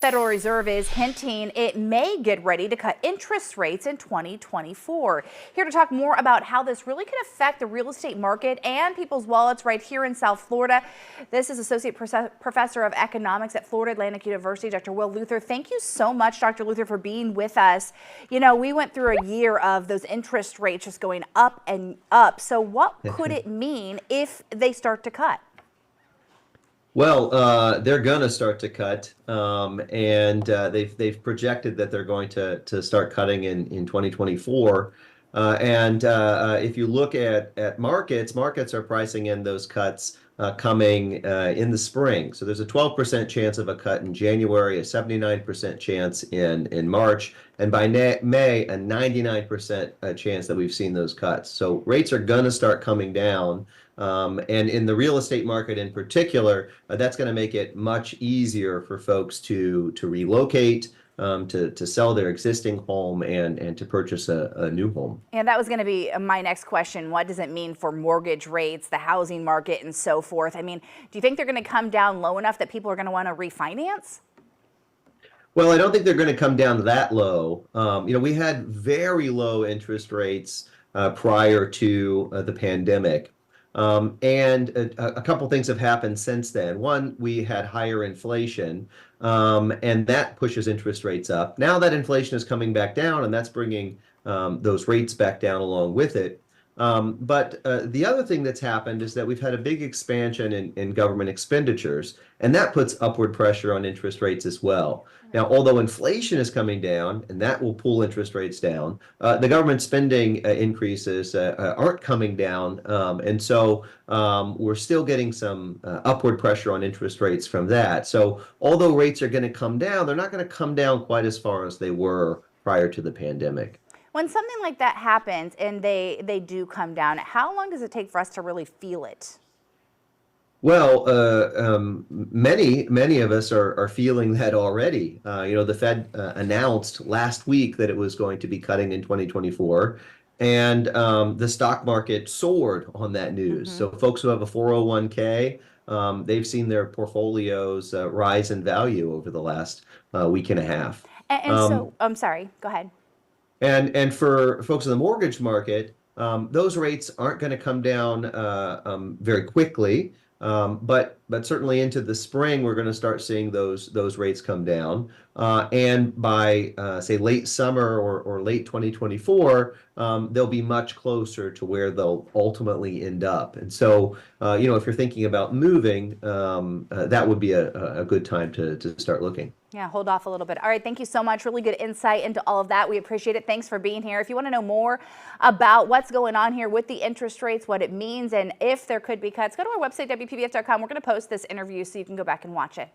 Federal Reserve is hinting it may get ready to cut interest rates in 2024. Here to talk more about how this really could affect the real estate market and people's wallets right here in South Florida. This is Associate Professor of Economics at Florida Atlantic University, Dr. Will Luther. Thank you so much, Dr. Luther, for being with us. You know, we went through a year of those interest rates just going up and up. So what could it mean if they start to cut? Well, they're going to start to cut, and they've projected that they're going to start cutting in 2024. If you look at markets are pricing in those cuts coming in the spring. So there's a 12% chance of a cut in January, a 79% chance in March, and by May, a 99% chance that we've seen those cuts. So rates are going to start coming down. And in the real estate market in particular, that's going to make it much easier for folks to relocate, to sell their existing home and to purchase a new home. And that was going to be my next question. What does it mean for mortgage rates, the housing market, and so forth? I mean, do you think they're going to come down low enough that people are going to want to refinance? Well, I don't think they're going to come down that low. We had very low interest rates prior to the pandemic. A couple things have happened since then. One, we had higher inflation, and that pushes interest rates up. Now that inflation is coming back down, and that's bringing those rates back down along with it. But the other thing that's happened is that we've had a big expansion in government expenditures, and that puts upward pressure on interest rates as well. Now, although inflation is coming down, and that will pull interest rates down, the government spending increases aren't coming down, and so we're still getting some upward pressure on interest rates from that. So although rates are going to come down, they're not going to come down quite as far as they were prior to the pandemic. When something like that happens and they do come down, how long does it take for us to really feel it? Well, many of us are feeling that already. The Fed announced last week that it was going to be cutting in 2024, and the stock market soared on that news. So folks who have a 401k, they've seen their portfolios rise in value over the last week and a half. So, I'm sorry, go ahead. And for folks in the mortgage market, those rates aren't going to come down very quickly. But certainly into the spring, we're going to start seeing those rates come down. And by say late summer or late 2024, they'll be much closer to where they'll ultimately end up. And so, if you're thinking about moving, that would be a good time to start looking. Yeah, hold off a little bit. All right, thank you so much. Really good insight into all of that. We appreciate it. Thanks for being here. If you want to know more about what's going on here with the interest rates, what it means, and if there could be cuts, go to our website, WPBF.com. We're going to post this interview so you can go back and watch it.